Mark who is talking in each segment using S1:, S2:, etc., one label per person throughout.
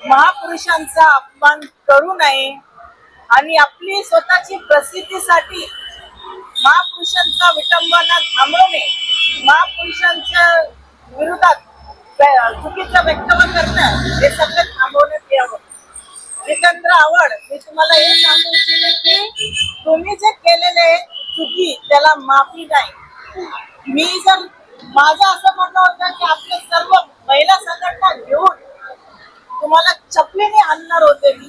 S1: महापुरुषांचा अपमान करू नये आणि आपली स्वतःची प्रसिद्धीसाठी महापुरुषांचा विटंबना थांबवणे, महापुरुषांच्या विरोधात चुकीचं वक्तव्य करणं हे सगळं थांबवण्यात यावं. जितेंद्र आव्हाड, मी तुम्हाला हे सांगू इच्छिते की तुम्ही जे केलेले चुकी त्याला माफी नाही. मी जर माझं असं म्हणणं होतं की आपले सर्व महिला संघटना घेऊन तुम्हाला चपलीने आणणार होते मी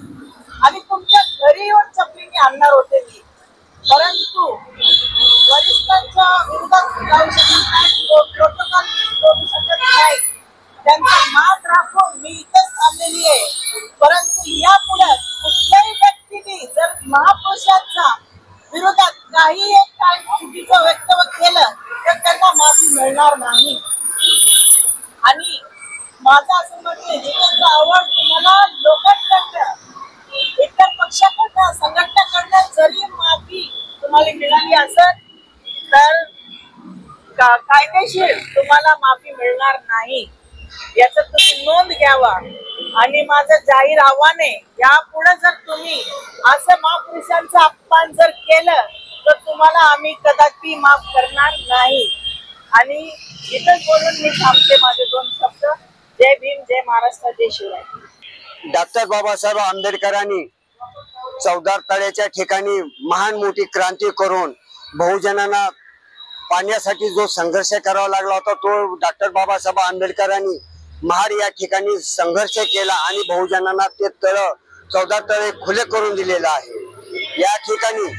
S1: आणि तुमच्या घरी येऊन चपलीने आणणार होते मी, परंतु वरिष्ठांच्या विरोधात जाऊ शकत नाही, प्रोटोकॉल करू शकत नाही. त्यांचा मान राखून मी इथंच आलेली आहे. परंतु यापुढे कुठल्याही व्यक्तीने जर महापुरुषांच्या विरोधात काही एक काय चुकीचं वक्तव्य केलं तर त्यांना माफी मिळणार नाही. आणि माझं असं म्हणणं आहे, जितेंद्र आव्हाड तुम्हाला लोकांकडनं, इतर पक्षाकडनं, संघटनाकडनं जरी माफी तुम्हाला मिळाली असेल तर कायदेशीर तुम्हाला माफी मिळणार नाही, याचं तुम्ही नोंद घ्यावा. आणि माझं जाहीर आव्हान आहे, यापुढे जर तुम्ही असं महापुरुषांचा अपमान जर केलं तर तुम्हाला आम्ही कदापि माफ करणार नाही. आणि इथंच बोलून मी थांबते माझे 2 शब्द. जय भीम, जय महाराष्ट्र, जय शिवराय.
S2: डॉक्टर बाबासाहेब आंबेडकरांनी चौदार तळ्याच्या ठिकाणी महान मोठी क्रांती करून बहुजनांना पाण्यासाठी जो संघर्ष करावा लागला होता तो डॉक्टर बाबासाहेब आंबेडकरांनी महाड या ठिकाणी संघर्ष केला आणि बहुजनांना ते चौदार तळे खुले करून दिलेला आहे. या ठिकाणी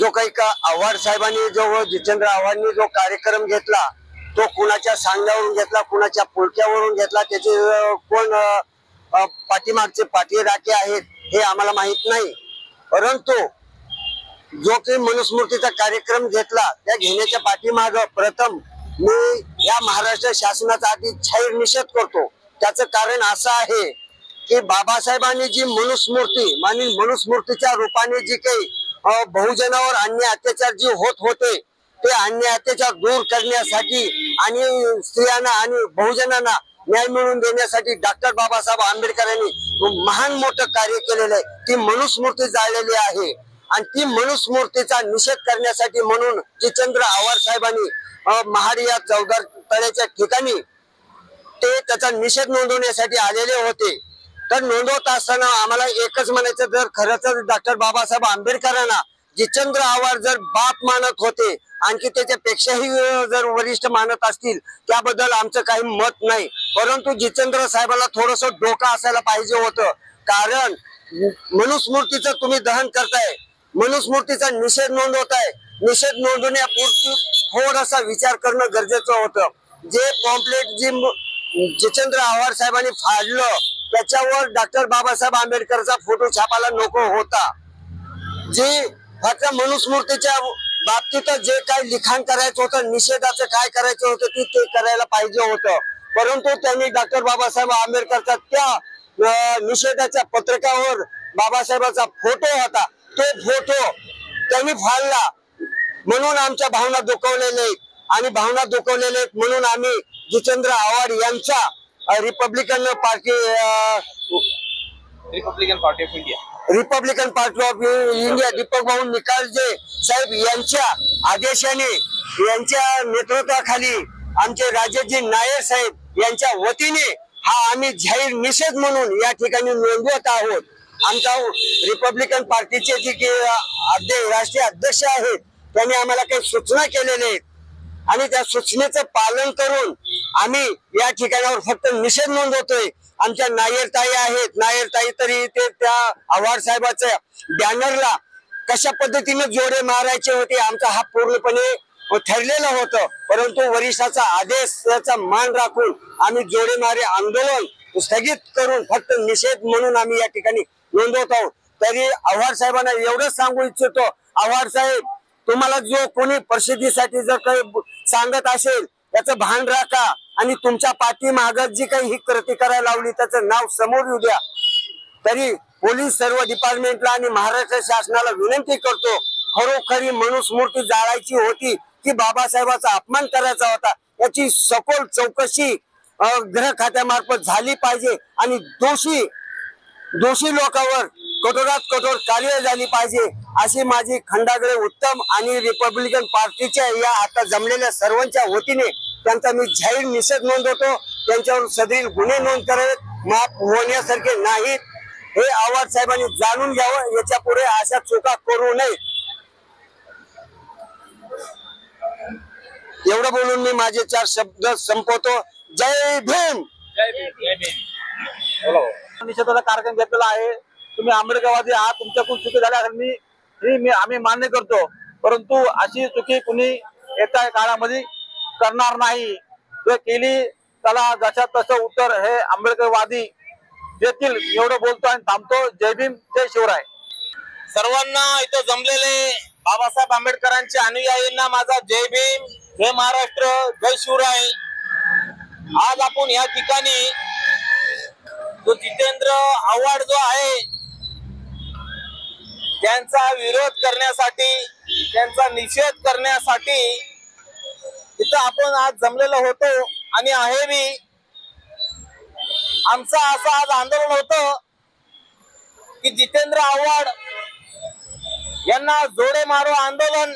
S2: जो काही आव्हाड साहेबांनी जो जितेंद्र आव्हाडनी जो कार्यक्रम घेतला तो कुणाच्या सांगण्यावरून घेतला, कुणाच्या पुलक्यावरून घेतला, त्याचे कोण पाठीमागचे पाठीराखे आहेत हे आम्हाला माहित नाही. परंतु जो काही मनुस्मृतीचा कार्यक्रम घेतला त्या घेण्याच्या पाठीमाग प्रथम मी या महाराष्ट्र शासनाचा आधी जाहीर निषेध करतो. त्याचं कारण असं आहे की बाबासाहेबांनी जी मनुस्मृतीच्या रूपाने जी काही बहुजनावर अन्याय अत्याचार जे होत होते ते अन्याय अत्याचार दूर करण्यासाठी आणि स्त्रियांना आणि बहुजनांना न्याय मिळवून देण्यासाठी डॉक्टर बाबासाहेब आंबेडकरांनी महान मोठं कार्य केलेलं आहे. ती मनुस्मृती जाळलेली आहे आणि ती मनुस्मृतीचा निषेध करण्यासाठी म्हणून जितेंद्र आव्हाड साहेबांनी महाड या चौदार तळ्याच्या ठिकाणी ते त्याचा निषेध नोंदवण्यासाठी आलेले होते. तर नोंदवत असताना आम्हाला एकच म्हणायचं, जर खरंच डॉक्टर बाबासाहेब आंबेडकरांना जितेंद्र आव्हाड जर बाप मानत होते आणखी त्याच्यापेक्षाही जर वरिष्ठ मानत असतील त्याबद्दल आमचं काही मत नाही. परंतु जितेंद्र साहेबांना थोडस डोकं असायला पाहिजे होतं. कारण मनुस्मृतीचं तुम्ही दहन करताय, मनुस्मृतीचा निषेध नोंदवताय, निषेध नोंदवण्यापूर्वी थोडासा विचार करणं गरजेचं होतं. जे पॉम्पलेट जी जितेंद्र आव्हाड साहेबांनी फाडलं त्याच्यावर डॉक्टर बाबासाहेब आंबेडकरचा फोटो छापायला नको होता. जे फक्त मनुस्मृतीच्या बाबतीत जे काही लिखाण करायचं होतं, निषेधाचं काय करायचं होतं ते करायला पाहिजे होतं. परंतु त्यांनी डॉक्टर बाबासाहेब आंबेडकरचा त्या निषेधाच्या पत्रकावर बाबासाहेबांचा फोटो होता, तो फोटो त्यांनी फाडला. म्हणून आमच्या भावना दुखवलेल्या आहेत आणि भावना दुखवलेल्या आहेत म्हणून आम्ही जितेंद्र आव्हाड यांचा Republican party of India Deepak भाऊ निकालजे साहेब यांच्या आदेशाने, यांच्या नेतृत्वाखाली आमचे राजेशजी नायर साहेब यांच्या वतीने हा आम्ही जाहीर निषेध म्हणून या ठिकाणी नोंदवत आहोत. आमच्या रिपब्लिकन पार्टीचे जे राष्ट्रीय अध्यक्ष आहेत त्यांनी आम्हाला काही सूचना केलेल्या आहेत आणि त्या सूचनेचं पालन करून आम्ही या ठिकाणावर फक्त निषेध नोंदवतोय. आमच्या नायरताई आहेत, नायरताई तरी ते त्या आव्हाड साहेबाच्या बॅनरला कशा पद्धतीने जोडे मारायचे होते आमचा हा पूर्णपणे ठरलेलं होतं. परंतु वरिष्ठाचा आदेशाचा मान राखून आम्ही जोडेमारे आंदोलन स्थगित करून फक्त निषेध म्हणून आम्ही या ठिकाणी नोंदवत आहोत. तरी आव्हाड साहेबांना एवढंच सांगू इच्छितो, आव्हाड साहेब तुम्हाला जो कोणी प्रसिद्धीसाठी जर काही सांगत असेल त्याचं भान राखा आणि तुमच्या पाठीमागं जी काही ही कृती करायला लावली त्याचं नाव समोर येऊ द्या. तरी पोलीस सर्व डिपार्टमेंटला आणि महाराष्ट्र शासनाला विनंती करतो, खरोखरी मनुस्मृती जाळायची होती की बाबासाहेबांचा अपमान करायचा होता, याची सखोल चौकशी गृह खात्यामार्फत झाली पाहिजे आणि दोषी लोकांवर कठोरात कठोर कारवाई झाली पाहिजे, अशी माझी खंडागळे उत्तम आणि रिपब्लिकन पार्टीच्या या आता जमलेल्या सर्वांच्या वतीने त्यांचा मी जाहीर निषेध नोंदवतो। त्यांच्यावर सदरील गुन्हे नोंद करावेत, माफ होण्यासारखे नाहीत, हे आव्हाड साहेबांनी जाणून घ्यावं, याच्या पुढे अशा चुका करू नये। एवढं बोलून मी माझे 4 शब्द संपवतो। जय भीम।
S3: निषेधाचा कार्यक्रम घेतलेला आहे। तुम्ही आंबेडकरवादी आहात, तुमच्याकडून चुकी झाल्या आम्ही मान्य करतो, परंतु अशी चुकी कुणी येत्या काळामध्ये करणार नाही। जर केली त्याला जशा तसं उत्तर हे आंबेडकरवादी देतील, एवढं बोलतो आणि थांबतो। जय भीम, जय शिवराय।
S4: सर्वांना इथं जमलेले बाबासाहेब आंबेडकरांच्या अनुयायींना माझा जय भीम, जय महाराष्ट्र, जय शिवराय। आज आपण या ठिकाणी जो जितेंद्र आव्हाड जो आहे त्यांचा विरोध करण्यासाठी, त्यांचा निषेध करण्यासाठी इथं आपण आज जमलेलो होतो आणि आहे बी। आमचं असं आज आंदोलन होतं की जितेंद्र आव्हाड यांना जोडे मारो आंदोलन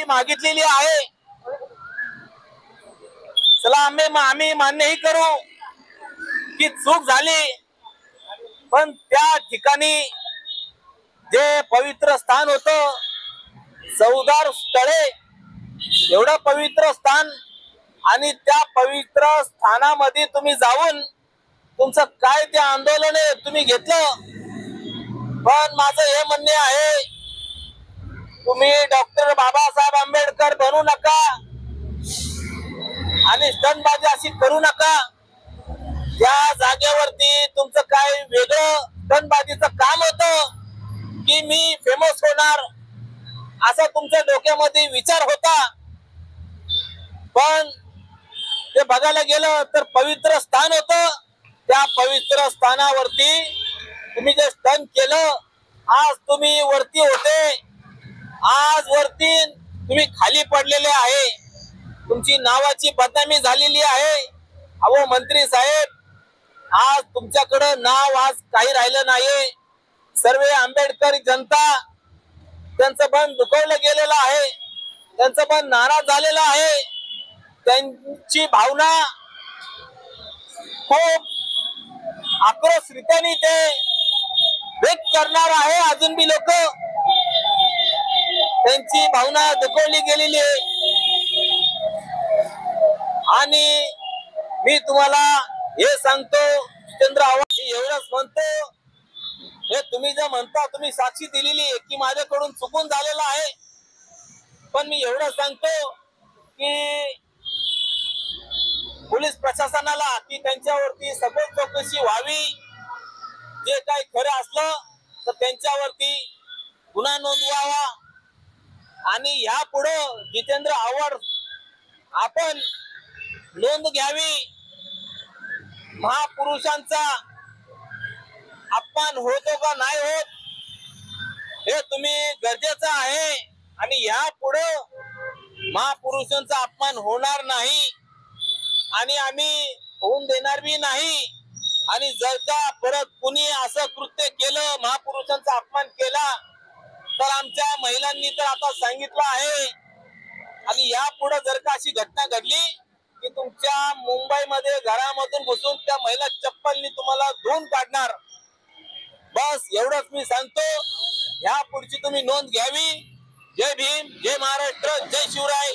S4: मागितलेली आहे। चला आम्ही मान्यही करू की चूक झाली, पण त्या ठिकाणी जे पवित्र स्थान होतं, चौदार स्थळे एवढं पवित्र स्थान, आणि त्या पवित्र स्थानामध्ये तुम्ही जाऊन तुमचं काय ते आंदोलन आहे तुम्ही घेतलं। पण माझं हे म्हणणे आहे, तुम्ही डॉक्टर बाबासाहेब आंबेडकर बनू नका आणि स्टंटबाजी अशी करू नका। त्या जागेवरती तुमचं काय वेगळं स्टंटबाजीचं काम होतं की मी फेमस होणार, असा तुमच्या डोक्यामध्ये विचार होता। पण ते बघायला गेलं तर पवित्र स्थान होतं, त्या पवित्र स्थानावरती तुम्ही जे स्टंट केलं, आज तुम्ही वरती होते, आज वरती तुम्ही खाली पडलेले आहे, तुमची नावाची बदनामी झालेली आहे। अहो मंत्री साहेब, आज तुमच्याकडं नाव आज काही राहिलं नाही। सर्व आंबेडकरी जनता त्यांचं मन दुखवलं गेलेलं आहे, त्यांचं मन नाराज झालेलं आहे, त्यांची भावना खूप आक्रोशरित्याने ते व्यक्त करणार आहे। अजून बी लोक त्यांची भावना दुखवली गेलेली आहे आणि मी तुम्हाला हे सांगतो, जितेंद्र आव्हाड एवढंच म्हणतो, हे तुम्ही जे म्हणता, तुम्ही साक्षी दिलेली आहे की माझ्याकडून चुकून झालेलं आहे, पण मी एवढं सांगतो की पोलीस प्रशासनाला की त्यांच्यावरती सखोल चौकशी व्हावी, जे काही खरं असलं तर त्यांच्यावरती गुन्हा नोंदवावा आणि यापुढे जितेंद्र आव्हाड आपण नोंद घ्यावी। महापुरुषांचा अपमान होतो का नाही होत हे तुम्ही गरजेचं आहे आणि यापुढे महापुरुषांचा अपमान होणार नाही आणि आम्ही होऊन देणार बी नाही। आणि जर का परत कुणी असं कृत्य केलं, महापुरुषांचा अपमान केला, तर आमच्या महिलांनी तर आता सांगितलं आहे आणि यापुढे जर का अशी घटना घडली की तुमच्या मुंबईमध्ये घरामधून घुसून त्या महिला चप्पलनी तुम्हाला धुवून काढणार। बस एवढंच मी सांगतो, या पुढची तुम्ही नोंद घ्यावी। जय भीम, जय महाराष्ट्र, जय शिवराय।